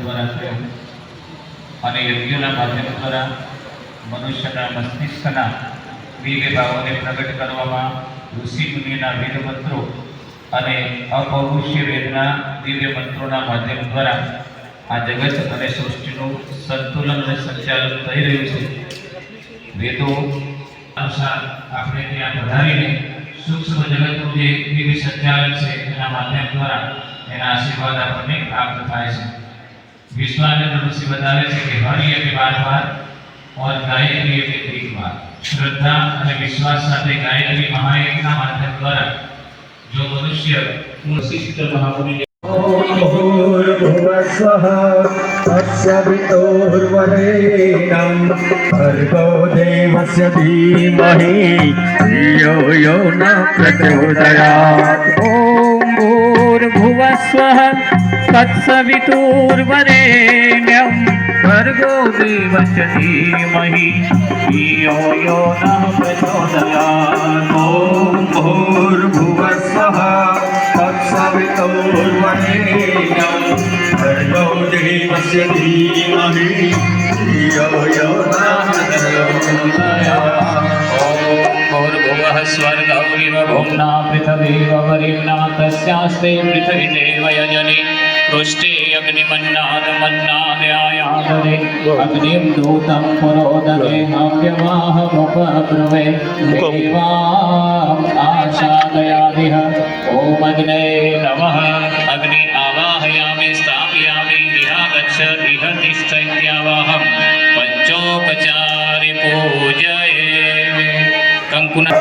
દ્વારા થયો અને યજ્ઞના માધ્યમ દ્વારા મનુષ્યના મસ્તિષ્કના દિવ્ય ભાવોને પ્રગટ કરવામાં ઋષિ મુનિના વેદ મંત્રો અને અપૌરુષીય વેદના દિવ્ય મંત્રોના માધ્યમ દ્વારા આ જગત અને સૃષ્ટિનું સંતુલન અને સંચાલન થઈ રહ્યું છે. વેદો અનુસાર આપણે ત્યાં પધારીને સૂક્ષ્મ જગતનું જે દિવ્ય સંચાલન છે એના માધ્યમ દ્વારા એના આશીર્વાદ આપણને પ્રાપ્ત થાય છે. વિશ્વાનંદ ઋષિ बतावे છે કે હરિ એટલે 12 વાર और गायत्री એટલે 3 વાર. श्रद्धा અને વિશ્વાસ સાથે ગાયત્રી મહાયજ્ઞના માધ્યમ દ્વારા जो मनुष्य वशिष्ठ महामुनि भूर्भुवस्वः तत्सवितुर्वरेण्यं भर्गो देवस्य धीमहि धियो यो न प्रचोदयात्. ॐ भूर्भुवस्वः तत्सवितुर्वरेण्यं भर्गो देवस्य धीमहि धियो यो न प्रचोदयात्. ॐ भूर्भुवस्वः तत्सवितुर्वरेण्यं भर्गो देवस्य धीमहि धियो यो न प्रचोदयात्. भूर्भुवः स्वर्गौरिव भुम्ना पृथिवीव वरिम्ना तस्यास्ते पृथिवीदेव यजनि पृष्ठे अग्निमन्नादमन्नादयायादरे अग्निं दूतं पुरोदरे हव्यवाहमुपब्रुवे देवाम् आशादयादिह. ॐ अग्ने नमः. अग्नि आवाहयामि स्थापयामि इह गच्छ इह तिष्ठ इत्यावाहं पंचोपचारि पूजये. कंकुना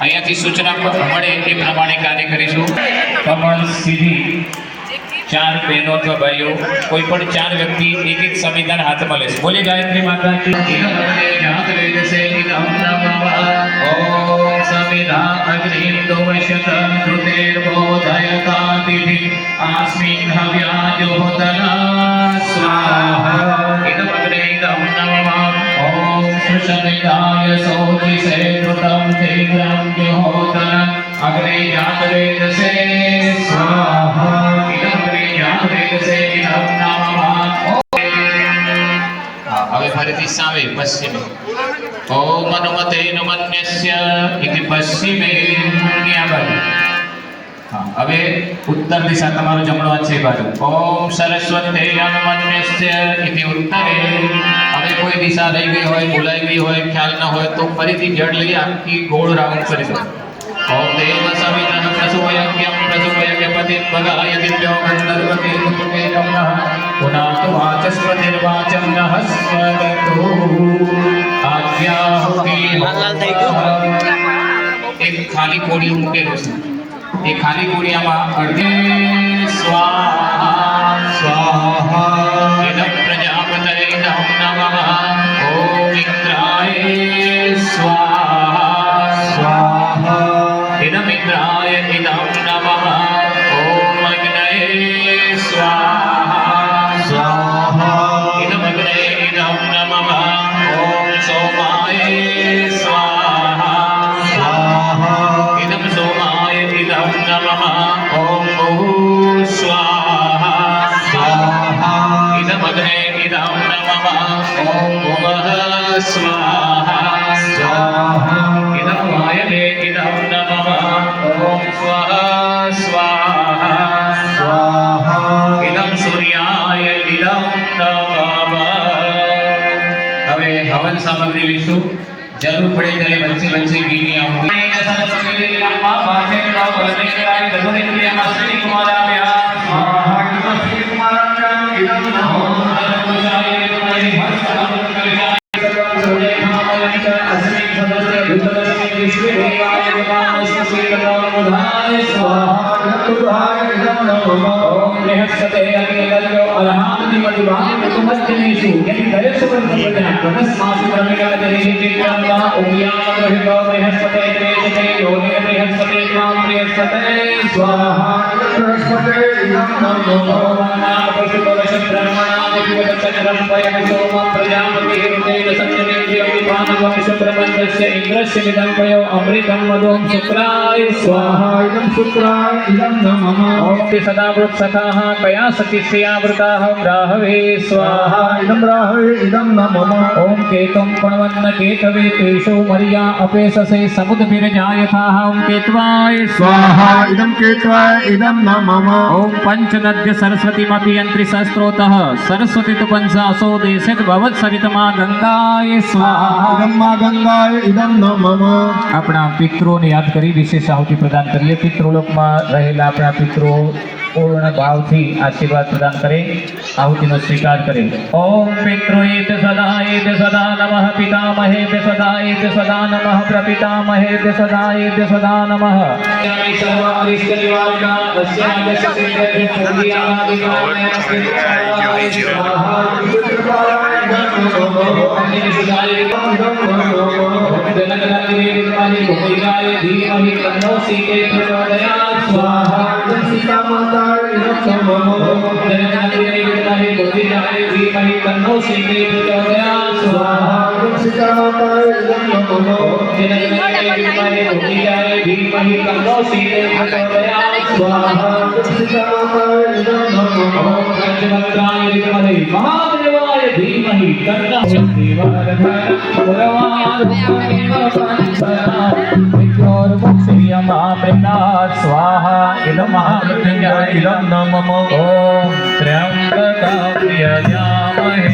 અહીંયાથી સૂચના મળે એ પ્રમાણે કાર્ય કરીશું. કમળ સીધી 4 બહેનો અથવા ભાઈઓ કોઈ પણ 4 વ્યક્તિ એક એક સંવિધાન હાથમાં લેશે. બોલી ગાયત્રી માતા ઓમ સંવિધા અગ્નિ દોષતં કૃતેર્બોધયતાતિથિ આસ્મિન હવ્યાજોતના સ્વાહા ઇદમ અગ્ને ઇદમ નમઃ. ઓમ સુષમિદાય સૌજિષે કૃતં તીવ્રં જહોતન અગ્ને જાતવેદસે સ્વાહા ઇદમ અગ્ને જાતવેદસે ઇદમ નમઃ. હવે ફરીથી સામે પશ્ચિમે ઓમ હનુમતે નમન્યસ્ય ઇતિ પશ્ચિમે. હવે ઉત્તર દિશા તમારો જમણો હાથ છે બાજુ. ઓમ સરસ્વતે હનુમન્યસ્ય ઇતિ ઉત્તરે. હવે કોઈ દિશા રહી ગઈ હોય, ભૂલાઈ ગઈ હોય, ખ્યાલ ન હોય તો ફરીથી જડ લઈ આખી ગોળ રાઉન્ડ કરી દો. ઓમ દેવ સવિતઃ પ્રસૂયજ્ઞં પ્રસૂયજ્ઞ ब्रह्मदेवगाय दिव्यो गन्धर्वते कुतुके नमः पुनातु वाचस्पतिर्वाचं नः स्वगतो आज्ञाहुति एक खाली कोड़ी મૂકેલો છે એ ખાલી કોડિયામાં અર્ધે સ્વાહા સ્વાહા ઇદં પ્રજાપતये નમઃ ઓમ ઇન્દ્રાય સ્વાહા સ્વાહા ઇદં ઇન્દ્રાય ઇદં નમઃ ઓમ અગ્નये સ્વાહા સ્વાહા ઇદં અગ્નये ઇદં નમઃ ઓમ સોમાય સ્વાહા સ્વાહા ઇદં સોમાય ઇદં નમઃ ઓમ ભૂः સ્વાહા સ્વાહા ઇદં અગ્નये ઇદં નમઃ ઓમ ભુવઃ સ્વાહા સ્વાહા ઇદં વાયવે ઇદં નમઃ ઓમ સ્વઃ સ્વાહા સ્વાહા ઇદં સૂર્યાય ઇદં નમઃ હવે હવન સામગ્રી લઈશું જરૂર પડે ત્યારે વચ્ચે વચ્ચે ઘીની આહુતિ अमृतं मधुं शुक्राय स्वाहा इदं शुक्राय इदं नमः ओम सदा वृक्षकाः कया सतिश्रियावृताः राहवे स्वाहा इदं राहवे इदं नमः ओम केतुं पुण्वन्न केतवे तेषु मर्या अपेससे समुद्भिर्जायथाः ओम केत्वाय स्वाहा इदं केत्वाय इदं नमः ओम पंचनद्य सरस्वतीमपि यन्त्रिसस्त्रोतः सरस्वती तु पंचासो देशेत भवत्सरितमा गंगाय स्वाहा इदं मा गंगाय इदं नमः આપણા પિતૃઓને યાદ કરી વિશેષ આહુતિ પ્રદાન કરીએ પિતૃલોકમાં રહેલા આપણા પિતૃઓ પૂર્ણ ભાવથી આશીર્વાદ પ્રદાન કરે આહુતિનો સ્વીકાર કરે ઓમ પિતૃએભ્ય સદા નમઃ પિતામહેભ્ય સદા નમઃ પ્રપિતામહેભ્ય સદા નમઃ स्वाहा सीता माता धीमहि तन्नो सीते प्रचोदयात् स्वाहा सीता माता धीमहि तन्नो सीते प्रचोदयात् स्वाहा सीता माता पंचभद्राय विद्महे महादेवाय धीमहि तन्नो स्वाहा इदं महामृत्युंजय इदं नमः ओम त्र्यंबकं यजामहे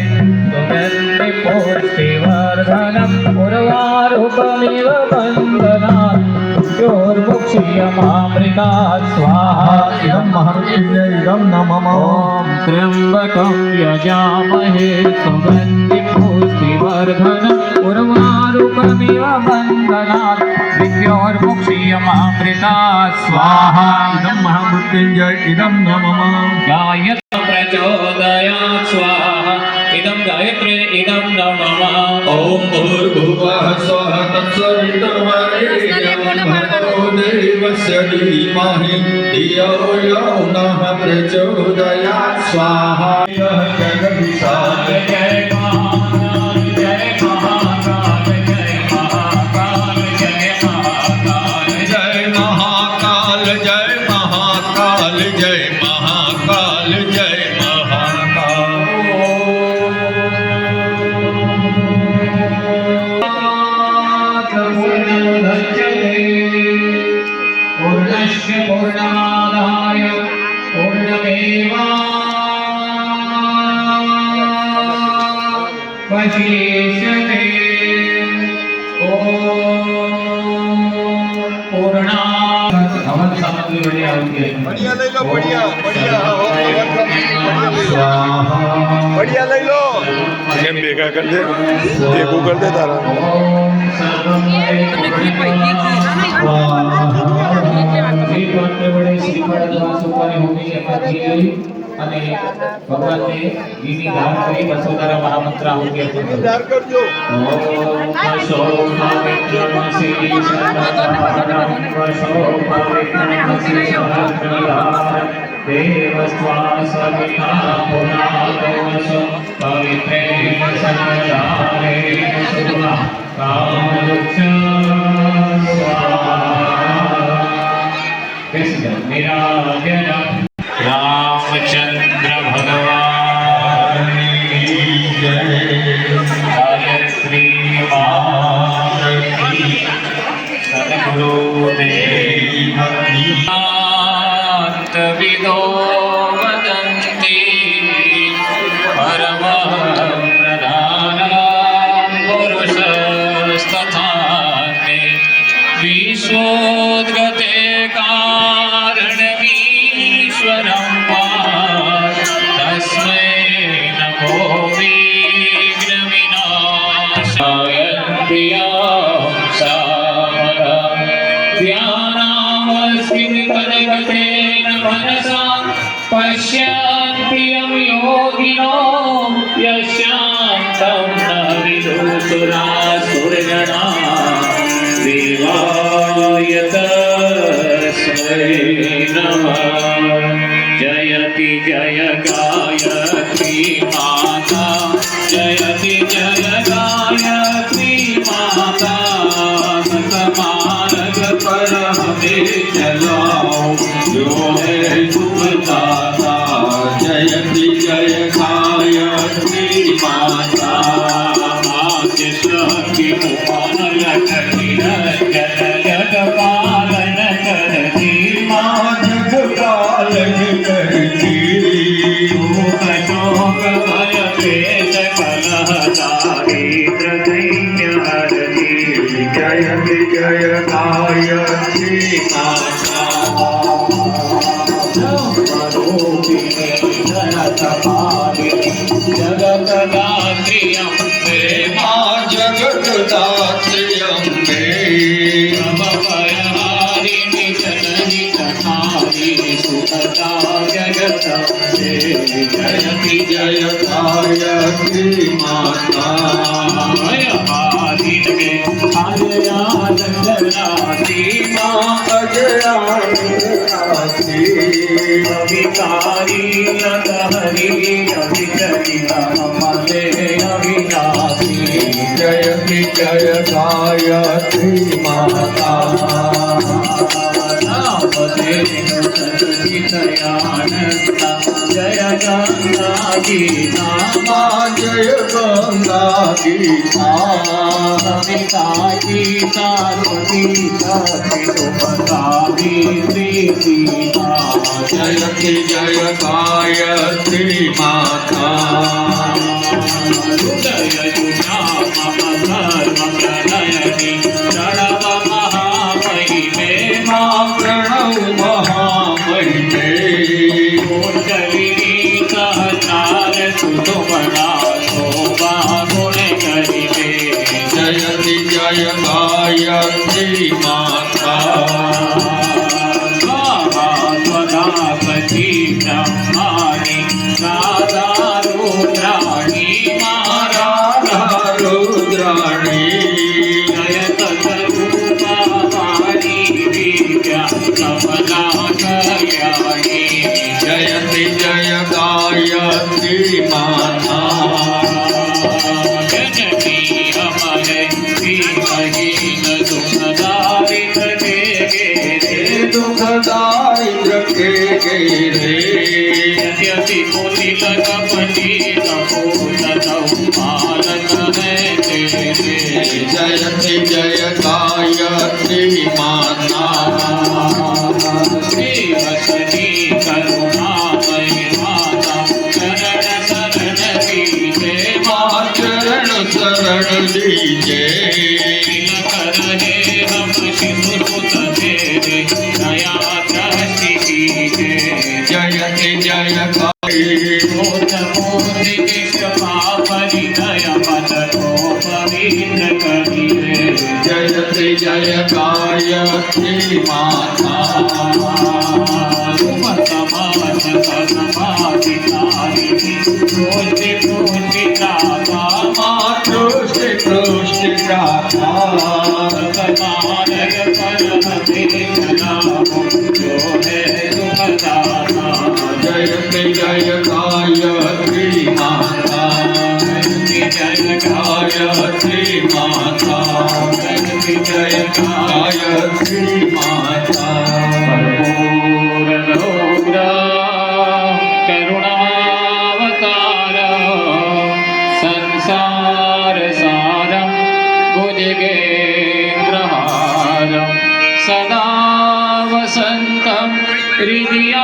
सुगन्धिं पुष्टिवर्धनम् उर्वारुकमिव बन्धनात् मृत्योर्मुक्षीयमामृतात् स्वाहा इदं महामृत्युंजय इदं नमः ओम त्र्यंबकं यजामहे सुगन्धिं पुष्टिवर्धनम् उर्वारुकमिव बन्धनात् मृत्योर्मुक्षीयमामृतात् स्वाहा इदं महामृत्युंजय इदं नमः गायत्री प्रचोदयात् स्वाहा इदं गायत्री इदं नमः ओम भूर्भुवः स्वः तत्सवितुर्वरेण्यं भर्गो देवस्य धीमहि धियो यो नः प्रचोदयात् स्वाहा जगदीशाय जय महाकाल जय महाकाल जय महाकाल जय महाकाल जय महाकाल जय महाकाल जय महाकाल जय महाकाल पूर्णस्य पूर्णमादाय पूर्णमेवावशिष्यते ओम पूर्णात् हवन सामग्री बड़ी आहुति है बढ़िया लई लो કેમ ભેગા કરી દે ભેગું કરી દે તારા અને ભગવાનને ઘીની દાન કરી વસુધારા મહામંત્ર આહુતિ આપી दार कर दो रामचंद्र भगवान गायत्री सद्गुरुदेवो वदन्ति परमः प्रधान पुरुषस्तथा ते विश्वोद्गते कारणमीश्वरं वा तस्मै नमो विघ्नविनाशाय ध्यानामस्मिन् मनसा पश्यन्ति यं योगिनो यशान्तं न विदुषुरासुरगणा देवाय तस्मै नमः जयति जय गायत्री माता जयति जय गायत्री माता मार्ग पर हमें चलाओ जो है सुखदाता જયતિ જય ગાયત્રી माता कृष्ण की उपालकि जग जग पालन करती મા જગપાલન કરતી शोक शोक भय क्लेश कलह दारिद्र दैन्य हरती જયતિ જય ગાયત્રી માતા जगदात्री अम्बे મા જગતદાત્રી અંબે भवभयहारिणि जननि कथारि सुखदा जगदम्बे જયતિ જય ગાયત્રી માતા भयहारिणे आर्या जगदात्री મા અજયાતિ अविकारी नगहरि अविचलिता मले अविनाशी જયતિ જય ગાયત્રી માતા जय गंगा गीता મા જય ગંગા ગીતા सविता गीता सविता सुपदावी श्री सीता જયતિ જય ગાયત્રી માતા जय जुषा धर्म प्रणयनि प्रणव महामहिमे મા પ્રણવ મહામહિમે सहचार सुमना शोभा गुण करिवे જયતિ જય ગાયત્રી માતા स्वदापति ब्रह्माणि राधा रुद्राणि રાધા રુદ્રાણી जयत रूपाणि दिव्या कमला कल्याणी જયતિ જય ગાયત્રી માતા जननी हमारे श्रीमहीन दुखदारित के गे દુઃખ દારિદ્ર કે ઘેરે यद्यपि कुटिल कपटी कपूत पालन है तेरे જયતિ જય ગાયત્રી માતા श्रीवसनी करुणामयी माता शरण शरण दीजे મા ચરણ શરણ દીજે तिलक रहे हम शिशु सुत तेरे दया दृष्टि कीजे જયતે જયકારી મૂર્તિ નિષ્કપા પરિદય મતનો પવિત્ર કરીએ જયતે જયકાય શ્રી માતા जयते जयकाय श्री माता जयकाय श्री माता जयकाय श्री माता करुणावतार संसार सारं भुजगेन्द्रहारं सदा वसन्तं हृदयारविन्दे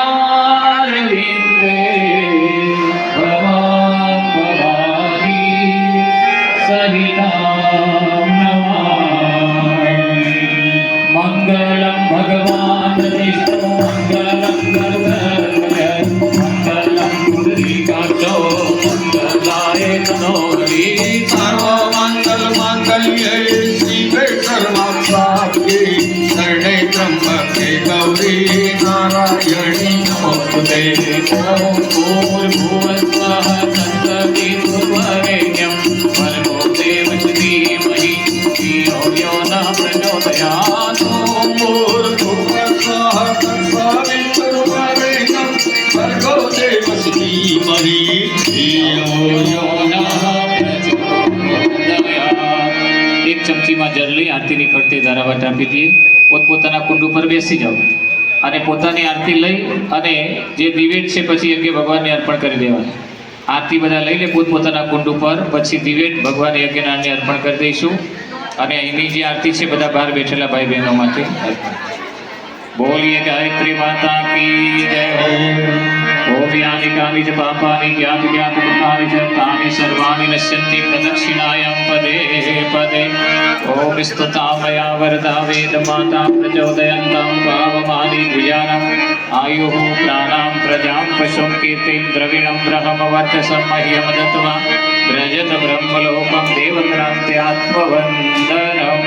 भवां भवानी सहितां नमामि मङ्गलं भगवान् विष्णु मङ्गलं गरुडध्वज मङ्गलं पुण्डरीकाक्षो मङ्गलाय तनोहरि सर्वमंगल मांगल्ये शिवे सर्वार्थसाधिके शरणे त्र्यंबके गौरी नारायणी नमोस्तुते भूर्भुवस्वः तत्सवितुर्वरेण्यं भर्गो देवस्य धीमहि धियो यो न प्रचोदयात् ॐ भूर्भुवस्वः तत्सवितुर्वरेण्यं भर्गो देवस्य धीमहि धियो यो न એક ચમચીમાં જળ લઈ આરતીની ફરતે ધારાવાટ આપી દઈએ પોતપોતાના કુંડ ઉપર બેસી જાઓ અને પોતાની આરતી લઈ અને જે દિવેટ છે પછી યજ્ઞ ભગવાનને અર્પણ કરી દેવાનું આરતી બધા લઈ લે પોતપોતાના કુંડ ઉપર પછી દિવેટ ભગવાન યજ્ઞનાળને અર્પણ કરી દઈશું અને અહીંની જે આરતી છે બધા બહાર બેઠેલા ભાઈ બહેનો માટે બોલીએ ગાયત્રી માતા કી જય ओम यानि कानि च पापानि ज्ञात ज्ञात कृतानि च तानि सर्वाणि नश्यन्ति प्रदक्षिणायां पदे पदे ओम स्तुता मया वरदा वेदमाता प्रचोदयन्तं पावमानि द्विजानम् आयुः प्राणां प्रजां पशुं कीर्तिं द्रविणं ब्रह्मवर्चसं मह्यं दत्त्वा व्रजत ब्रह्मलोकं देवक्रान्त्यात्मवन्दनम्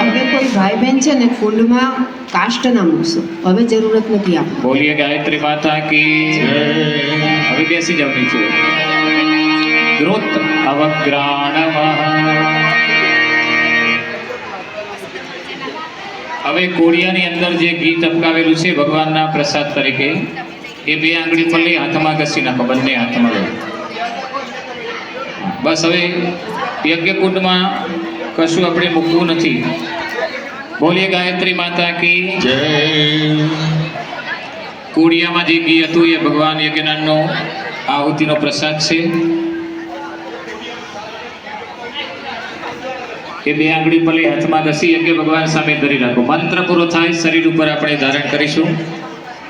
હવે કોઈ ભાઈ બહેન છે ને કુંડમાં કાષ્ટ ના મૂકશો હવે જરૂરત નથી આપણે बोलिए गायत्री माता की હવે બેસી જાવ નીચે દ્રુત અવગ્રાણમઃ હવે કોડિયાની અંદર જે ઘી ટપકાવેલું છે ભગવાનના પ્રસાદ તરીકે એ બે આંગળી પર લઈ હાથમાં ઘસી નાખો બંને હાથમાં લઈ બસ હવે યજ્ઞ કુંડમાં કશું આપણે મૂકવું નથી બોલીએ ગાયત્રી માતા કી જય કોડિયામાં જે ઘી હતું એ ભગવાન યજ્ઞનાળનો આહુતિનો પ્રસાદ છે એ બે આંગળી પર લઈ હાથમાં ઘસી યજ્ઞ ભગવાન સામે ધરી રાખો મંત્ર પૂરો થાય શરીર ઉપર આપણે ધારણ કરીશું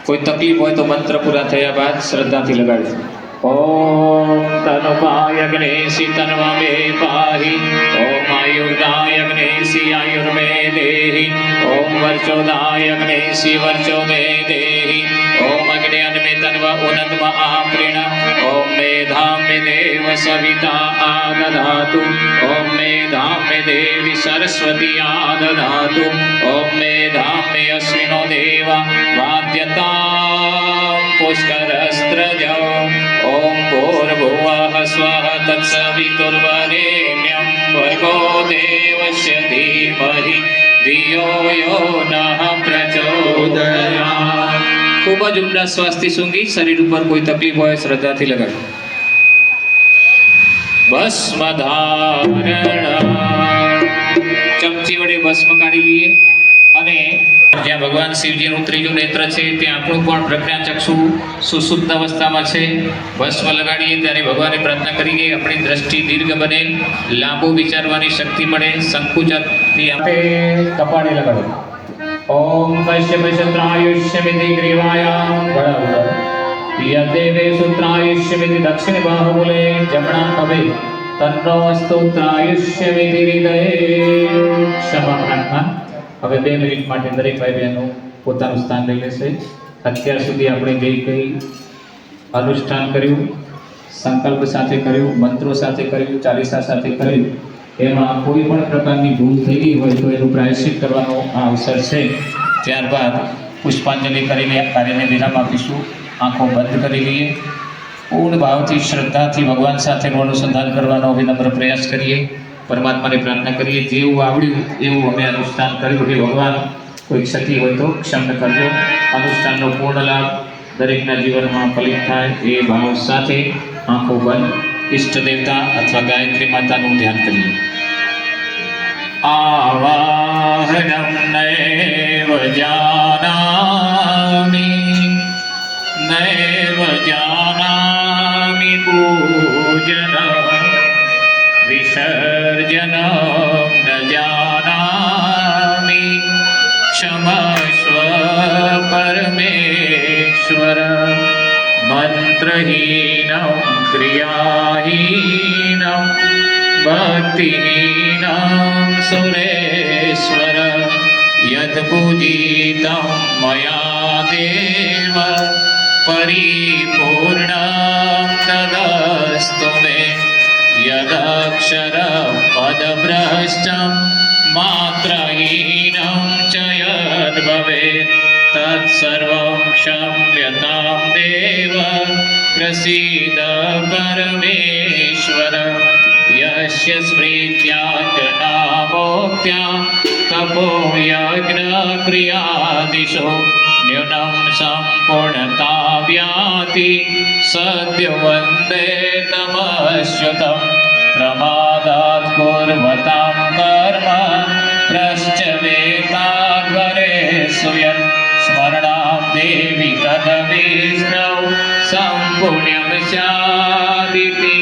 કોઈ તકલીફ હોય તો મંત્ર પૂરા થયા બાદ શ્રદ્ધાથી લગાડીશું ओम तनुपाय अग्नेशि तन्वा मे पाहि ओम आयुर्दाय अग्नेशि आयुर्मे देहि ओम वर्चोदाय अग्नेशि वर्चो मे देहि ओम अग्ने अन्मे तन्वा उनन्वा आप्रेण ओम मेधां मे देव सविता आदधातु ओम मेधां मे देवी सरस्वती आदधातु ओम मेधां मे अश्विनो देवा वाद्यतां पुष्करस्त्रजो ओम भूर्भुवः स्वः तत्सवितुर्वरेण्यं भर्गो देवस्य धीमहि धियो यो नः प्रचोदयात् खूब ज ઊંડા શ્વાસથી સૂંઘી શરીર ઉપર કોઈ તકલીફ હોય શ્રદ્ધાથી લગાડો ભસ્મ ધારણ ચમચી વડે ભસ્મ કાઢી લઈએ અને જ્યાં ભગવાન શિવજીનું ત્રીજું નેત્ર છે ત્યાં આપણું પણ પ્રજ્ઞાચક્ષુ સુસુપ્ત અવસ્થામાં છે ભસ્મ લગાડીએ ત્યારે ભગવાનની પ્રાર્થના કરીએ આપણી દ્રષ્ટિ દીર્ઘ બને લાંબુ વિચારવાની શક્તિ મળે સંકુચથી આપણે કપાળે લગાડો ઓમ કશ્યપ સૂત્રાયુષ્યમિતિ ગ્રીવાયામ બરાબર યદેવે સૂત્રાયુષ્યમિતિ દક્ષિણ બાહુલે જમણા ખભે તન્નો સ્તોત્રાયુષ્યમિતિ હૃદયે ક્ષમા પ્રાર્થના હવે 2 મિનિટ માટે દરેક ભાઈ બહેનો પોતાનું સ્થાન લઈ લેશે અત્યાર સુધી આપણે જે કંઈ અનુષ્ઠાન કર્યું, સંકલ્પ સાથે કર્યું, મંત્રો સાથે કર્યું, ચાલીસા સાથે કર્યું, એમાં કોઈ પણ પ્રકારની ભૂલ થઈ ગઈ હોય તો એનું પ્રાયશ્ચિત કરવાનો આ અવસર છે. ત્યારબાદ પુષ્પાંજલિ કરીને કાર્યને વિરામ આપીશું. આંખો બંધ કરી લઈએ. પૂર્ણ ભાવથી, શ્રદ્ધાથી ભગવાન સાથેનું અનુસંધાન કરવાનો વિનમ્ર પ્રયાસ કરીએ. પરમાત્માને પ્રાર્થના કરીએ, જેવું આવડ્યું એવું અમે અનુષ્ઠાન કર્યું. કે ભગવાન કોઈ ક્ષતિ હોય તો ક્ષમ્ય કરજો. અનુષ્ઠાનનો પૂર્ણ લાભ દરેકના જીવનમાં ફલિત થાય એ ભાવ સાથે આંખો બંધ ઈષ્ટ દેવતા અથવા ગાયત્રી માતાનું ધ્યાન કરીએ. આવાહનમ નૈવ જાનામિ નૈવ જાનામિ પૂજન વિસર્જન ન જાનામિ ક્ષમસ્વ પરમેશ્વર મંત્રહીનં ક્રિયાહીનં ભક્તિહીનં સુરેશ્વર યદ પૂજિतं મયા દેવ પરિપૂર્ણં તદસ્તુ મે યદક્ષર પદભ્રષ્ટં માત્રહીનં ચ યદ ભવેत् તત્સર્વં ક્ષમ્યતાં દેવ પ્રસીદ પરમેશ્વર યસ્ય સ્મૃત્યાજ્ઞામોક્ત્યા તપો યજ્ઞ ક્રિયાદિશો ન્યૂनं સંપૂર્ણતા વ્યાતિ સદ્ય વંદે તમસ્યુતમ પ્રમાદાત કુર્વતાં કર્મ પ્રશ્ચવેતાગ્વરે સુયન સ્મરણાં દેવી તદવિષ્ણુ સંપુણ્યમ સ્યાદિતિ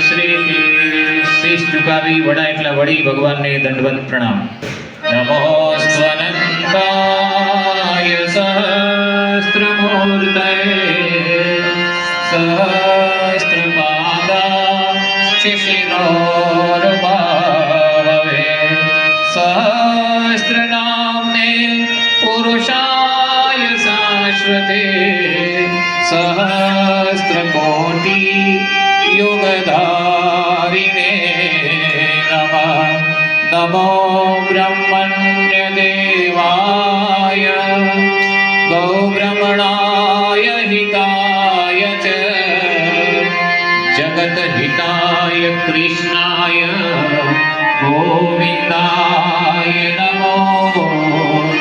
શ્રીતિ. શીશ ઝુકાવી વડા એટલા વળી ભગવાનને દંડવત પ્રણામ. નમોસ્ત્વનંતાય સહસ્રમૂર્તય સહસ્રપાદા શિશિરોર્ભાવે સહસ્રનામ્ને પુરુષાય શાશ્વતે સહસ્રકોટિ યોગધારિણે નમઃ. નમો બ્રહ્મણ્ય દેવાય ગૌબ્રહ્મણાય હિતાય ચ જગત હિતાય કૃષ્ણાય ગોવિંદાય નમો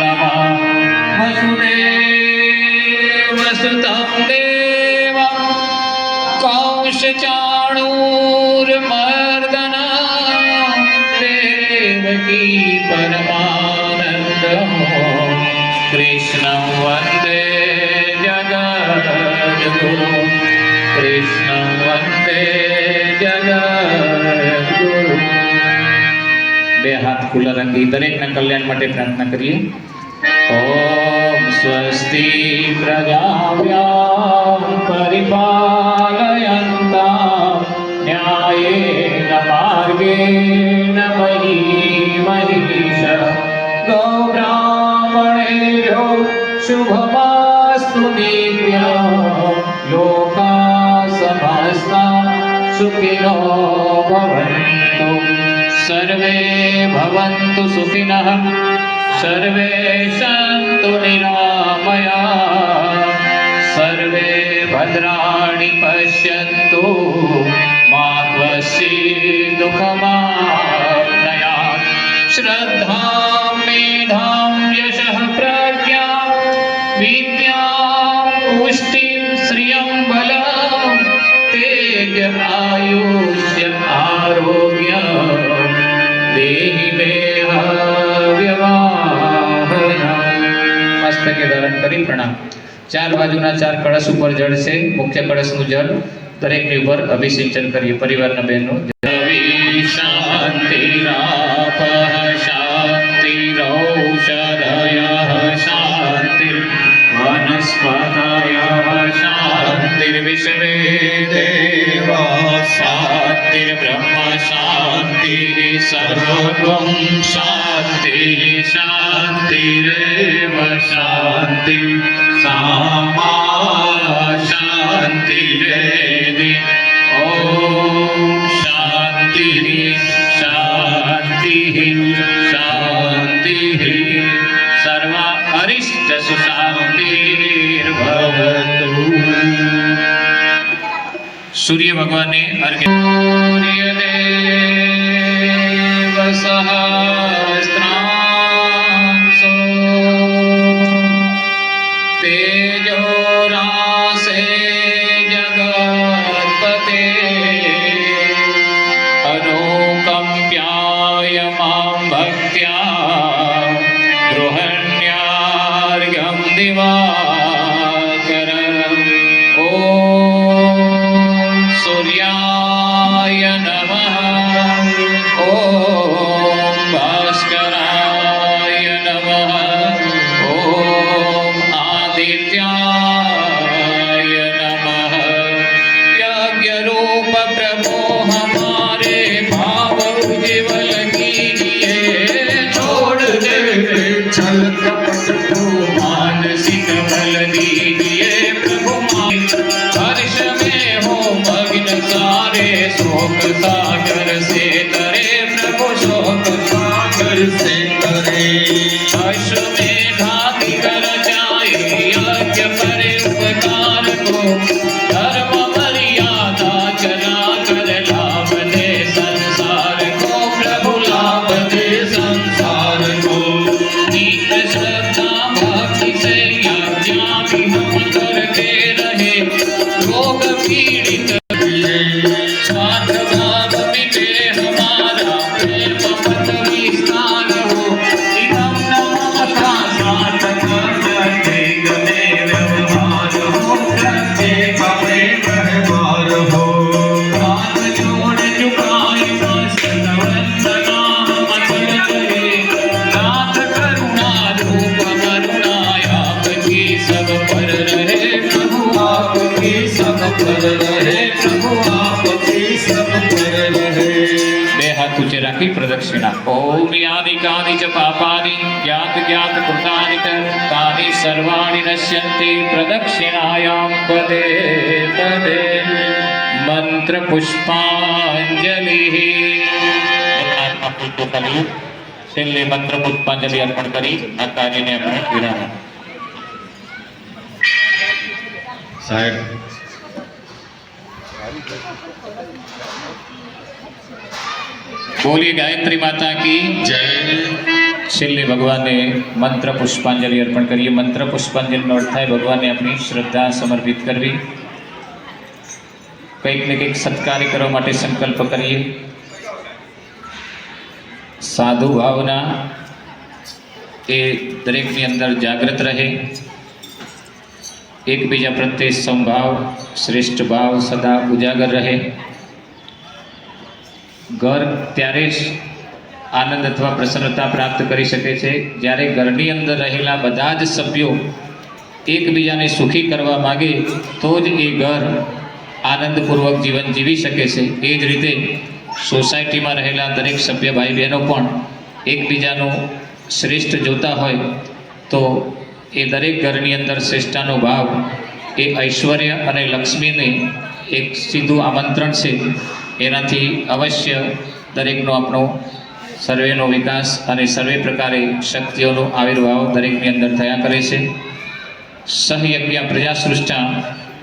નમઃ. વસુદેવસુતં દેવં કૌશચાણૂરમર્દન દેવકી પરમાનંદ કૃષ્ણં વંદે જગદ્ગુરુ કૃષ્ણં વંદે જગદ્ગુરુ. બે હાથ ખુલ્લા રાખી દરેકના કલ્યાણ માટે પ્રાર્થના કરીએ. ઓમ સ્વસ્તિ પ્રજાભ્યામ પરિપાલયન્તામ ન્યાયેન માર્ગેણ મયી મહીષા ગૌબ્રાહ્મણેભ્યો શુભમાસ્તુ નિત્યં લોકા સમસ્તા સુખિનો ભવન્તુ સર્વે ભવન્તુ સુખિનઃ સર્વે સन्तु નિરામયા સર્વે ભદ્રાણિ પશ્યन्तु મા કશ્ચિत् દુઃખમાપ્નુયાत्. શ્રદ્ધાં મેધાં યશઃ પ્રજ્ઞાં વિદ્યાં પુષ્ટિં શ્રિયં બલં તેજ આયુષ્ય આરોગ્ય દેહિ મે મસ્તકે ધારણ કરી પ્રણામ. ચાર બાજુના ચાર કળશ ઉપર જળ છે. મુખ્ય કળશનું જળ દરેકની ઉપર અભિષેચન કરીએ. પરિવારના બહેનો શાંતિરાપઃ શાંતિરૌષધયઃ શાંતિર વનસ્પતયઃ શાંતિર્વિશ્વે દેવા શાંતિર્બ્રહ્મ શાંતિઃ સર્વં શાંતિઃ શાંતિરેવ શાંતિ. સૂર્ય ભગવાનને અર્ઘ્ય સૂર્યદેવ સહસ્રાંશો તેજો રાસે જગત્પતે અનુકંપ્યાય માં ભક્ત્યા ગૃહણ્યાર્ઘ્યં દિવાકર ઓમ સૂર્યાય નમઃ ઓમ ભાસ્કરાય નમઃ ઓમ આદિત્યાય નમઃ यज्ञरूप प्रभो हमारे भाव उज्ज्वल कीजिए छोड़ दे छल कपट को मानसिक बल दीजिए प्रभु हर्ष में हो मग्न सारे शोक सागर से करे प्रभु शोक सागर से करे अश्वमेधा कर जाए यज्ञ पर उपकार को धर्म मर्यादा चला कर लाभ दे संसार को प्रभु लाभ दे संसार को नित्य श्रद्धा भक्ति से यज्ञादि हम करते रहे रोग पीड़ित स्वार्थ भाव मिटे हमारा प्रेम पद विस्तार हो इदं नमः सार्थक प्रत्येक में व्यवहार हो प्रत्येक में व्यवहार हो हाथ जोड़ झुकाए मस्तक वंदना हम करे नाथ करुणा रूप करुणा आपकी सब पर रहे प्रभु आपकी सब पर रहे प्रभु आपकी सब पर रहे બે હાથ ઊંચે રાખી પ્રદક્ષિણા ઓમ યાદિકાદિ ચ પાપાદિ જ્ઞાત જ્ઞાત કૃતાનિ ચ તાનિ સર્વાણિ નશ્યન્તિ પ્રદક્ષિણાયાં પદે પદે મંત્ર પુષ્પાંજલિ છેલ્લે મંત્ર પુષ્પાંજલિ અર્પણ કરી આ કાર્યને આપણે વિરામ સાહેબ બોલીએ ગાયત્રી માતા કી જય છેલ્લે ભગવાનને મંત્ર પુષ્પાંજલિ અર્પણ કરીએ મંત્ર પુષ્પાંજલિનો અર્થ થાય ભગવાનને આપણી શ્રદ્ધા સમર્પિત કરવી કંઈક ને કંઈક સત્કાર્ય કરવા માટે સંકલ્પ કરીએ સાધુ ભાવના એ દરેકની અંદર જાગૃત રહે એકબીજા પ્રત્યે સમભાવ શ્રેષ્ઠ ભાવ સદા ઉજાગર રહે ઘર ત્યારે જ આનંદ અથવા પ્રસન્નતા પ્રાપ્ત કરી શકે છે જ્યારે ઘરની અંદર રહેલા બધા જ સભ્યો એકબીજાને સુખી કરવા માગે તો જ એ ઘર આનંદપૂર્વક જીવન જીવી શકે છે એ જ રીતે સોસાયટીમાં રહેલા દરેક સભ્ય ભાઈ બહેનો પણ એકબીજાનું શ્રેષ્ઠ જોતા હોય તો એ દરેક ઘરની અંદર શ્રેષ્ઠતાનો ભાવ એ ઐશ્વર્ય અને લક્ષ્મીને એક સીધું આમંત્રણ છે એનાથી અવશ્ય દરેકનો આપણો સર્વેનો વિકાસ અને સર્વે પ્રકારે શક્તિઓનો આવિર્ભાવ દરેકની અંદર થયા કરે છે સહયજ્ઞ પ્રજાસૃષ્ટા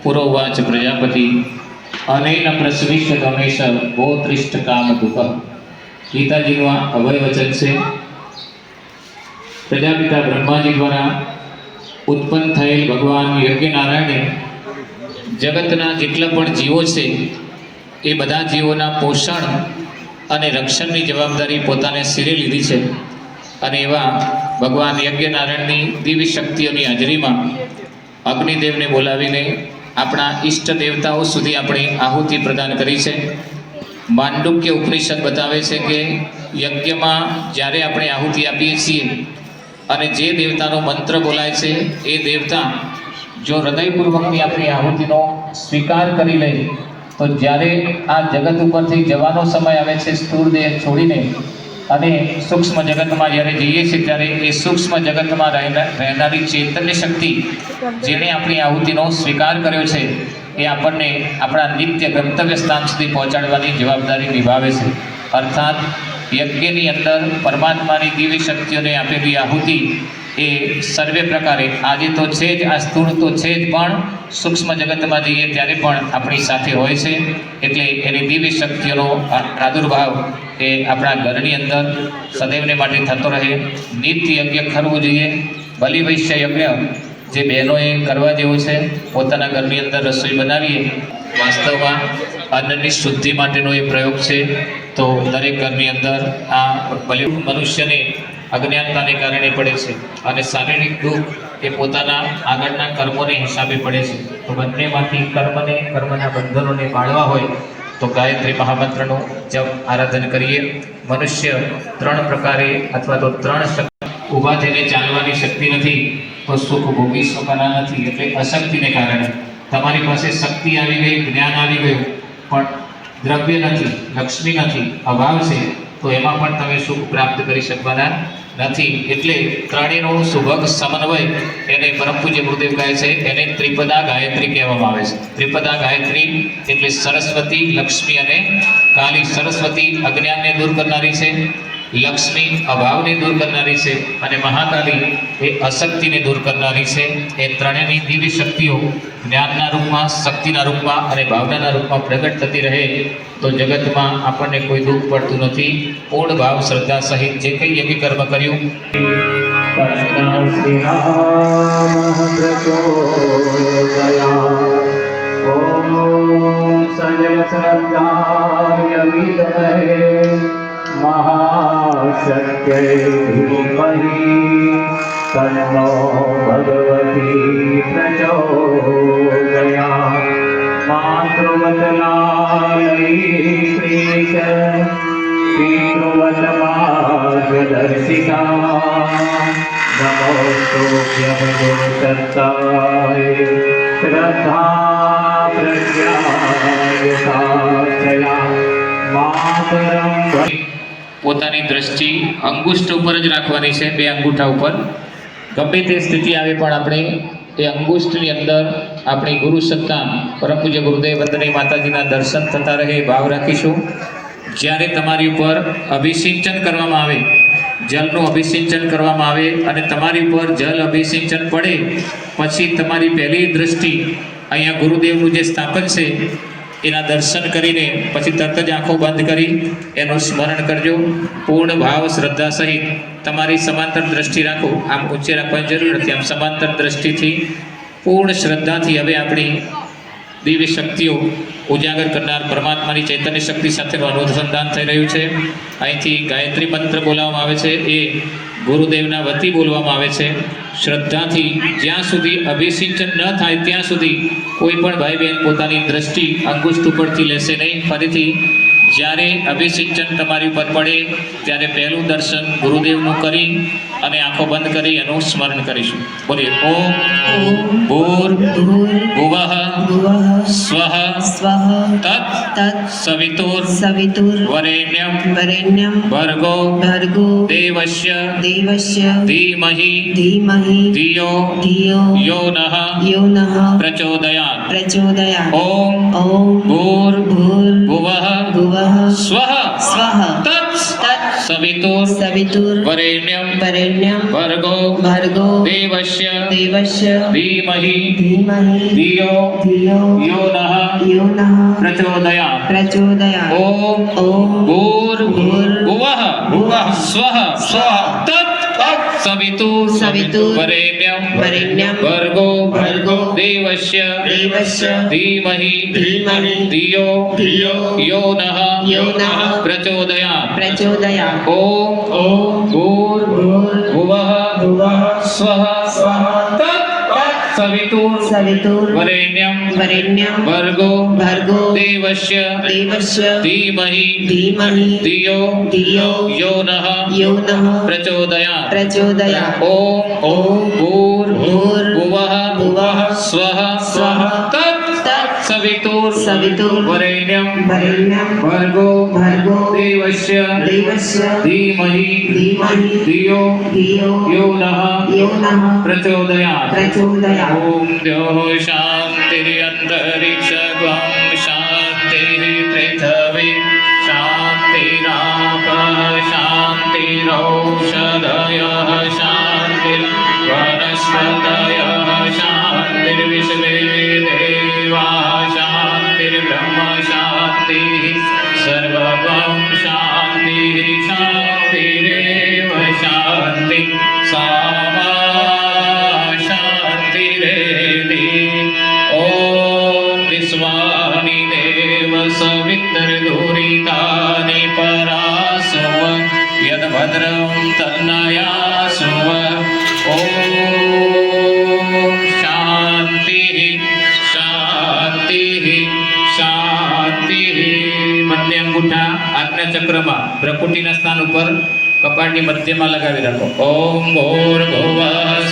પુરોવાચ પ્રજાપતિ અનેન પ્રસવિષ્ટ ગમેશ ગોત્રિષ્ઠ કામ દુઃખ ગીતાજીનું આ અભય વચન છે પ્રજાપિતા બ્રહ્માજી દ્વારા ઉત્પન્ન થયેલ ભગવાન યજ્ઞનારાયણે જગતના જેટલા પણ જીવો છે એ બધા જીવોના પોષણ અને રક્ષણની જવાબદારી પોતાને શિરે લીધી છે અને એવા ભગવાન યજ્ઞનારાયણની દિવ્ય શક્તિઓની હાજરીમાં અગ્નિદેવને બોલાવીને આપણા ઈષ્ટ દેવતાઓ સુધી આપણે આહુતિ પ્રદાન કરી છે માંડુક્ય ઉપનિષદ બતાવે છે કે યજ્ઞમાં જ્યારે આપણે આહુતિ આપીએ છીએ અને જે દેવતાનો મંત્ર બોલાય છે એ દેવતા જો હૃદયપૂર્વકની આપણી આહુતિનો સ્વીકાર કરી લે તો જ્યારે આ જગત ઉપરથી જવાનો સમય આવે છે સ્થૂળ દેહ છોડીને અને સૂક્ષ્મ જગતમાં જ્યારે જઈએ છીએ ત્યારે એ સૂક્ષ્મ જગતમાં રહેનારી ચૈતન્ય શક્તિ જેણે આપણી આહુતિનો સ્વીકાર કર્યો છે એ આપણને આપણા નિત્ય ગંતવ્ય સ્થાન સુધી પહોંચાડવાની જવાબદારી નિભાવે છે અર્થાત યજ્ઞની અંદર પરમાત્માની દિવ્ય શક્તિઓને આપેલી આહુતિ એ એ સર્વે પ્રકારે આજે તો છે જ, આ સ્થૂળ તો છે જ, પણ સૂક્ષ્મ જગતમાં જઈએ ત્યારે પણ આપણી સાથે હોય છે. એટલે એની દિવ્ય શક્તિઓનો પ્રાદુર્ભાવ એ આપણા ઘરની અંદર સદૈવને માટે થતો રહે. નિત્ય યજ્ઞ કરવું જોઈએ. બલિ વૈશ્ય યજ્ઞ જે બહેનોએ કરવા જેવું છે, પોતાના ઘરની અંદર રસોઈ બનાવીએ. વાસ્તવમાં અન્નની શુદ્ધિ માટેનો એ પ્રયોગ છે. તો દરેક ઘરની અંદર આ બલિ મનુષ્યને અજ્ઞાનતાને કારણે પડે છે અને શારીરિક દુઃખ એ પોતાના આગળના કર્મોને હિસાબે પડે છે. તો બંનેમાંથી કર્મના બંધનોને બાળવા હોય તો ગાયત્રી મહામંત્રનું જપ આરાધન કરીએ. મનુષ્ય 3 પ્રકારે અથવા તો 3 શક્તિ ઊભા થઈને ચાલવાની શક્તિ નથી તો સુખ ભોગવી શકવાના નથી. એટલે અશક્તિને કારણે તમારી પાસે શક્તિ આવી ગઈ, જ્ઞાન આવી ગયું, પણ દ્રવ્ય નથી, લક્ષ્મી નથી, અભાવ છે, તો એમાં પણ તમે સુખ પ્રાપ્ત કરી શકવાના નથી. એટલે ત્રણેયનો સુભગ સમન્વય એને પરમ પૂજ્ય ગુરુદેવ કહે છે, એને ત્રિપદા ગાયત્રી કહેવામાં આવે છે. ત્રિપદા ગાયત્રી એટલે સરસ્વતી, લક્ષ્મી અને કાલી. સરસ્વતી અજ્ઞાનને દૂર કરનારી છે, લક્ષ્મી અભાવને દૂર કરનારી છે અને મહાકાલી એ અશક્તિને દૂર કરનારી છે. એ ત્રણેયની દિવ્ય શક્તિઓ જ્ઞાનના રૂપમાં, શક્તિના રૂપમાં અને ભાવનાના રૂપમાં પ્રગટ થતી રહે તો જગતમાં આપણને કોઈ દુઃખ પડતું નથી. પૂર્ણ ભાવ શ્રદ્ધા સહિત જે કંઈ યજ્ઞ કર્મ કર્યું महाशक्त्यै धीमहि तन्नो भगवती प्रचोदयात्। मातृवदनायै प्रीत पितृवद मार्गदर्शिता नमोस्तुभ्यं गुरुदत्ताय श्रद्धा प्रज्ञायताक्षया मातरं પોતાની દ્રષ્ટિ અંગુષ્ઠ ઉપર જ રાખવાની છે, 2 અંગૂઠા ઉપર. ગમે તે સ્થિતિ આવે પણ આપણે એ અંગુષ્ઠની અંદર આપણી ગુરુ સત્તા પરમ પૂજ્ય ગુરુદેવ વંદનીય માતાજીના દર્શન થતા રહે ભાવ રાખીશું. જ્યારે તમારી ઉપર અભિસિંચન કરવામાં આવે, જલનું અભિસિંચન કરવામાં આવે અને તમારી ઉપર જલ અભિસિંચન પડે પછી તમારી પહેલી દ્રષ્ટિ અહીંયા ગુરુદેવનું જે સ્થાપન છે એના દર્શન કરીને પછી તરત જ આંખો બંધ કરી એનું સ્મરણ કરજો. પૂર્ણ ભાવ શ્રદ્ધા સહિત તમારી સમાંતર દ્રષ્ટિ રાખો. આમ ઊંચે રાખવાની જરૂર નથી, આમ સમાંતર દ્રષ્ટિથી પૂર્ણ શ્રદ્ધાથી હવે આપણી દિવ્ય શક્તિઓ ઉજાગર કરનાર પરમાત્માની ચૈતન્ય શક્તિ સાથેનું અનુસંધાન થઈ રહ્યું છે. અહીંથી ગાયત્રી મંત્ર બોલાવવામાં આવે છે, એ ગુરુદેવના વતી બોલવામાં આવે છે. શ્રદ્ધાથી જ્યાં સુધી અભિસિંચન ન થાય ત્યાં સુધી કોઈ પણ ભાઈ બહેન પોતાની દ્રષ્ટિ અંગુષ્ઠ ઉપરથી લેશે નહીં. ફરીથી જ્યારે અભિસિંચન તમારી ઉપર પડે ત્યારે પહેલું દર્શન ગુરુદેવનું કરી અને આંખો બંધ કરી એનું સ્મરણ કરીશું. બોલીએ ઓમ ભૂર્ભુવઃ સ્વઃ તત્ સવિતુર વરેણ્યં ભર્ગો દેવસ્ય ધીમહિ ધિયો યો નઃ પ્રચોદયાત. ઓમ ભૂર્ભુવઃ સ્વઃ તત્ સવિતુર વરેણ્યં ભર્ગો દેવસ્ય ધીમહિ ધિયો યો નઃ પ્રચોદયાત. ઓમ ભૂર્ભુવઃ સ્વઃ તત્ સવિતુર વરેણ્યં ભર્ગો દેવસ્ય ધીમહિ ધિયો યો નઃ પ્રચોદયાત. ઓમ ભૂર્ભુવઃ સ્વઃ તત્ સવિતુર વરેણ્યં ભર્ગો દેવસ્ય ધીમહિ ધિયો યો નઃ પ્રચોદયાત. ઓમ ભૂર્ભુવઃ સ્વઃ તત્ સવિતુર વરેણ્યં ભર્ગો દેવસ્ય ધીમહિ ધિયો યો નઃ પ્રચોદયાત. ઓમ દ્યો શાંતિરંતરિક્ષગં શાંતિઃ પૃથ્વી શાંતિરાપઃ શાંતિરૌષધયઃ શાંતિર સામા શાંતિરેધિ ઓમ વિશ્વાનિ દેવ સવિતર દુરિતાનિ પરાસુવ યદ્ભદ્રં તન્નયાસુવ ઓમ શાંતિ શાંતિ શાંતિ. બંને અંગૂઠા આજ્ઞા ચક્રમાં ભ્રકુટીના સ્થાન ઉપર કપાળની મધ્યમાં લગાવી રાખો. ઓમ ભૂર્ભુવઃ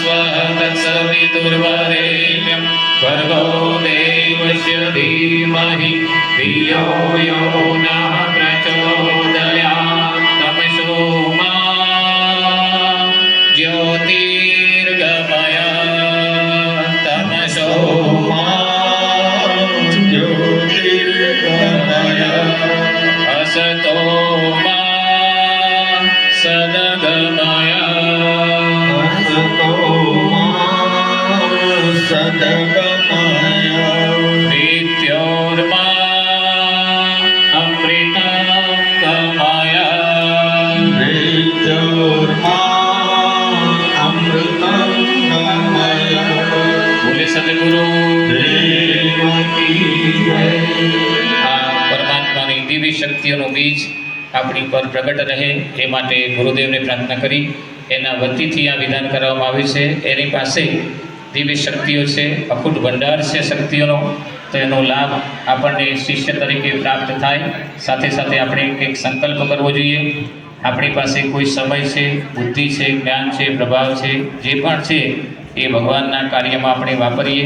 સ્વઃ તત્સવિતુર્વરેણ્યં ભર્ગો દેવસ્ય ધીમહિ ધિયો યો નઃ પ્રચોદયાत्. તમસો મા જ્યોતિર્ગમય તમસો અસતો મા સદગમય મૃત્યોર્મા અમૃતંગમય. બોલે સદગુરુ. આ પરમાત્માની દિવ્ય શક્તિઓનું બીજ આપણી પર પ્રગટ રહે એ માટે ગુરુદેવને પ્રાર્થના કરી એના વતીથી આ વિધાન કરવામાં આવ્યું છે. એની પાસે દિવ્ય શક્તિઓ છે, અખૂટ ભંડાર છે શક્તિઓનો, તો એનો લાભ આપણને શિષ્ય તરીકે પ્રાપ્ત થાય. સાથે સાથે આપણે એક સંકલ્પ કરવો જોઈએ. આપણી પાસે કોઈ સમય છે, બુદ્ધિ છે, જ્ઞાન છે, પ્રભાવ છે, જે પણ છે એ ભગવાનના કાર્યમાં આપણે વાપરીએ.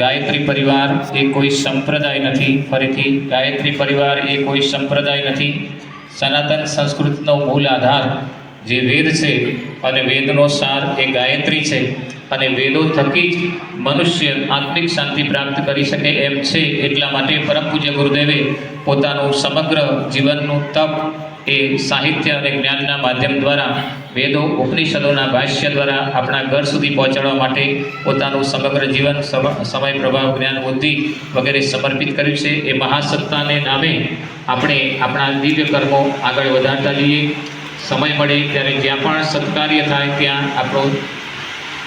ગાયત્રી પરિવાર એ કોઈ સંપ્રદાય નથી. ફરીથી, ગાયત્રી પરિવાર એ કોઈ સંપ્રદાય નથી. સનાતન સંસ્કૃતિનો મૂળ આધાર જે વેદ છે અને વેદનો સાર એ ગાયત્રી છે અને વેદો થકી જ મનુષ્ય આત્મિક શાંતિ પ્રાપ્ત કરી શકે એમ છે. એટલા માટે પરમ પૂજ્ય ગુરુદેવે પોતાનું સમગ્ર જીવનનું તપ એ સાહિત્ય અને જ્ઞાનના માધ્યમ દ્વારા વેદો ઉપનિષદોના ભાષ્ય દ્વારા આપણા ઘર સુધી પહોંચાડવા માટે પોતાનું સમગ્ર જીવન સમય પ્રભાવ જ્ઞાન બુદ્ધિ વગેરે સમર્પિત કર્યું છે. એ મહાસત્તાને નામે આપણે આપણા દિવ્ય કર્મો આગળ વધારતા જઈએ. સમય મળે ત્યારે જ્યાં પણ સત્કાર્ય થાય ત્યાં આપણો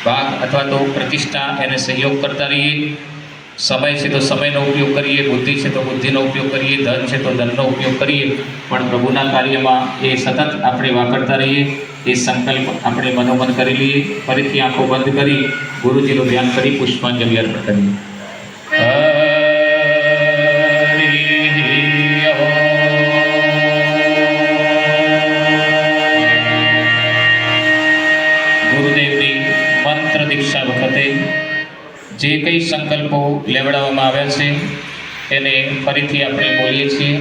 ભાગ અથવા તો પ્રતિષ્ઠા એને સહયોગ કરતા રહીએ. સમય છે તો સમયનો ઉપયોગ કરીએ, બુદ્ધિ છે તો બુદ્ધિનો ઉપયોગ કરીએ, ધન છે તો ધનનો ઉપયોગ કરીએ, પણ પ્રભુના કાર્યમાં એ સતત આપણે વાપરતા રહીએ. એ સંકલ્પ આપણે મનોમન કરી લઈએ. ફરીથી આંખો બંધ કરી ગુરુજીનું ધ્યાન કરી પુષ્પાંજલિ અર્પણ કરીએ. ગુરુદેવની મંત્ર દીક્ષા વખતે જે કંઈ સંકલ્પો લેવડાવવામાં આવ્યા છે એને ફરીથી આપણે બોલીએ છીએ.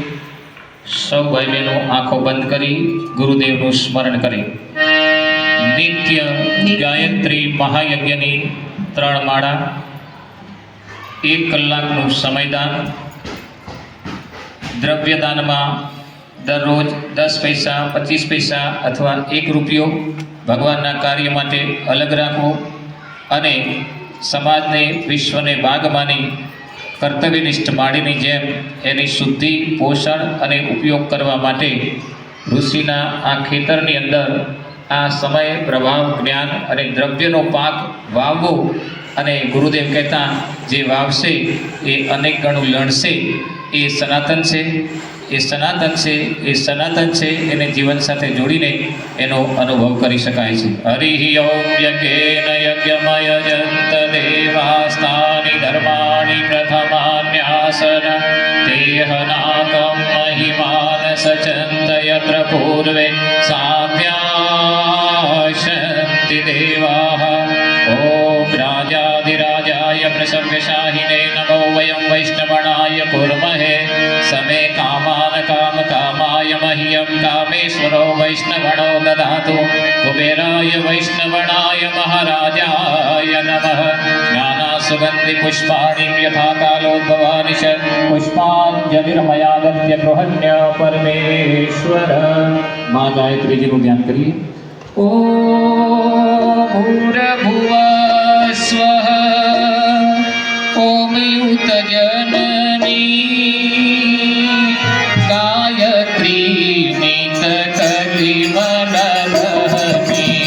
સૌ ભાઈ બહેનો આંખો બંધ કરી ગુરુદેવનું સ્મરણ કરી નિત્ય ગાયત્રી મહાયજ્ઞની 3 માળા, 1 કલાકનું સમયદાન, દ્રવ્યદાનમાં દરરોજ 10 પૈસા, 25 પૈસા અથવા 1 રૂપિયો ભગવાનના કાર્ય માટે અલગ રાખવો અને સમાજને વિશ્વને ભાગ માની કર્તવ્યનિષ્ઠ માળીની જેમ એની શુદ્ધિ, પોષણ અને ઉપયોગ કરવા માટે ઋષિના આ ખેતરની અંદર આ સમય પ્રભાવ જ્ઞાન અને દ્રવ્યનો પાક વાવવો. અને ગુરુદેવ કહેતા જે વાવશે એ અનેક ગણું લણશે. એ સનાતન છે, એ સનાતન છે, એ સનાતન છે. એને જીવન સાથે જોડીને એનો અનુભવ કરી શકાય છે. હરિ ઓમ યજ્ઞેન યજ્ઞમય જંત દેવાસ્તાનિ ધર્માણિ પ્રથમાન્યાસન દેહનાકં મહિમાન સચંત યત્ર પૂર્વે સાધ્યાશંતિ દેવાઃ. ઓમ રાજાધિરાજાય પ્રસવ્યશાહિને નમો વયં વૈષ્ણવણાય કુર્મહે સમે કામાન કામકામાય મહ્યં કામેશ્વરો વૈષ્ણવણો દદાતુ. કુબેરાય વૈષ્ણવણાય મહારાજાય નમઃ. જ્ઞાનાસુગંધિ પુષ્પાણિ યથા કાલોદ્ભવાનિ ચ પુષ્પાંજલિર્મયાગત્ય ગૃહણ્ય પરમેશ્વર. મા ગાયત્રીજીનું ધ્યાન કરીએ. ઓમ ભૂર્ભુવઃ સ્વઃ ઓમ યુતજનની ગાયત્રી નિતકલિમલભમી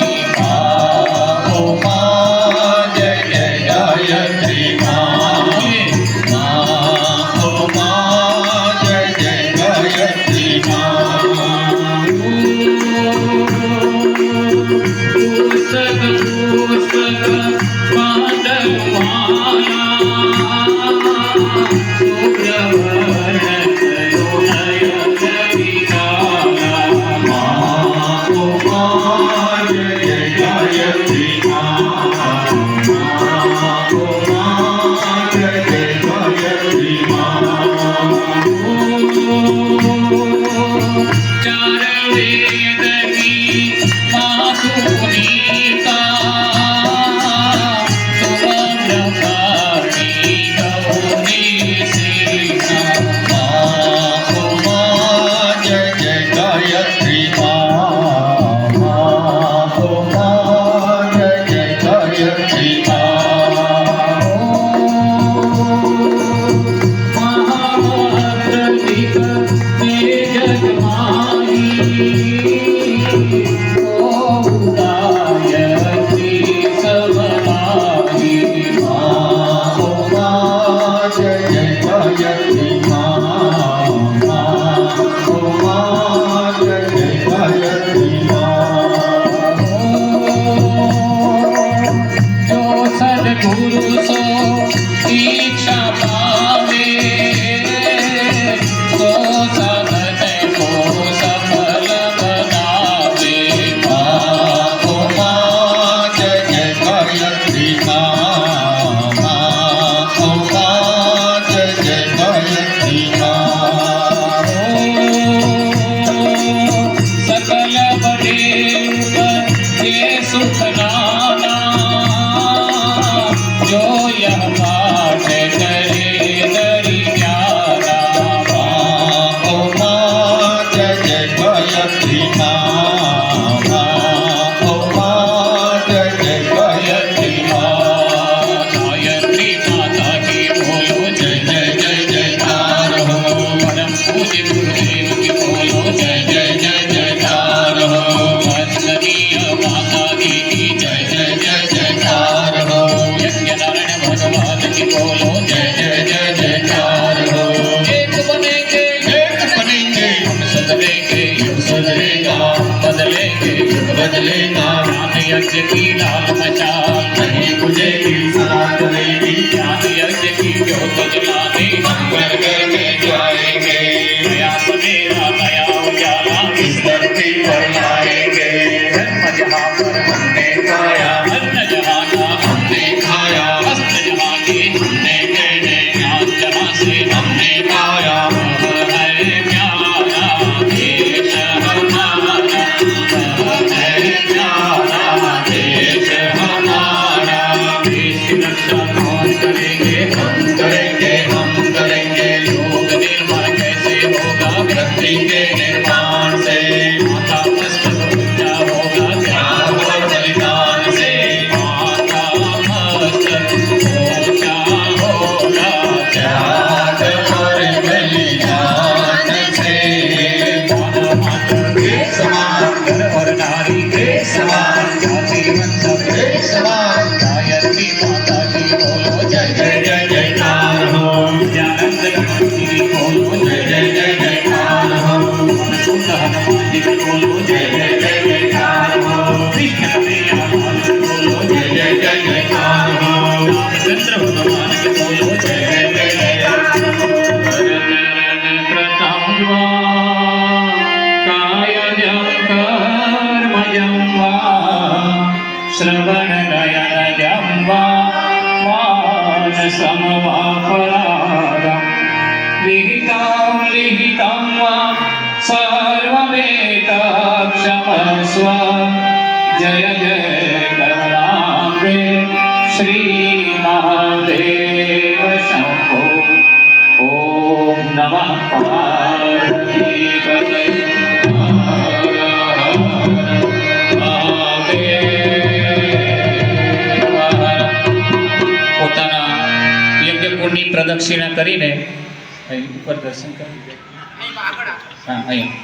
यज्ञ की लाल मचाल नहीं मुझे की सलाह रहेगी ज्ञान यज्ञ की ज्योत जलाने हम घर घर में जाएंगे नया सवेरा नया उजाला इस धरती पर लाएंगे जन्म जहाँ पर हमने पाया अन्न जहाँ का हमने खाया वस्त्र जहाँ के हमने कहने ज्ञान जहाँ से हमने पाया है प्यारा देश हमारा है प्यारा देश हमारा देश की रक्षा कौन करेंगे हम करेंगे लोक निर्माण कैसे होगा धरती के निर्माण से माता मस्तक ऊंचा होगा त्याग और बलिदान से माता मस्तक ऊंचा होगा त्याग और बलिदान से मानव मात्र एक समान नर और नारी एक समान जाति वंशज एक समान गायत्री माता की बोलो जय जय जय जयकार हो ज्ञानंद गणपति की बोलो जय जय जय जयकार हो मनसुंद हनुमान जी की बोलो जय जय जय जयकार हो कृष्ण कन्हैया लाल की बोलो जय जय जय जयकार हो रामचंद्र भगवान की बोलो जय जय जय जयकार हो चरण कृतं वा कायजं कर्मजं वा श्रवणनयनजं वा मानसं वा परागं विहितं लिहितं वा सर्वमेतत्क्षमस्व जय जय करुणाम्बे श्रीमहादेव शम्भो ॐ नमः पार्वतीपतये પોતાના યજ્ઞ કુંડની પ્રદક્ષિણા કરીને અહીં ઉપર દર્શન કરી હા અહીંયા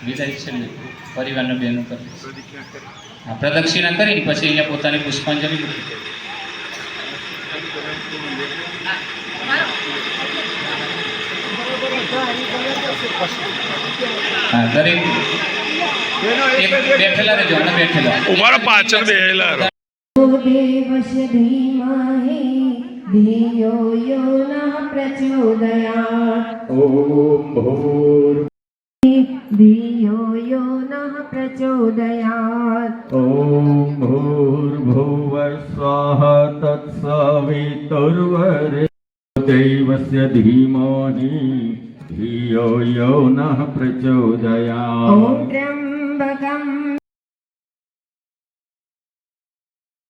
વિદાય છેલ્લે પરિવારના બહેનો પર હા પ્રદક્ષિણા કરીને પછી અહીંયા પોતાની પુષ્પાંજલિ મૂકી હા દરેક એક બેઠેલા રહેજો અને બેઠેલા ઉભા પાછળ બેહેલા રહો. देवस्य धीमहि धियो यो नः प्रचोदयात् ॐ भूर् धियो यो नः प्रचोदयात् ॐ भूर्भुवः स्वाहा तत्सवितुर्वरेण्यं देवस्य धीमहि धियो यो नः ॐ प्रचोदयात् त्र्यम्बकं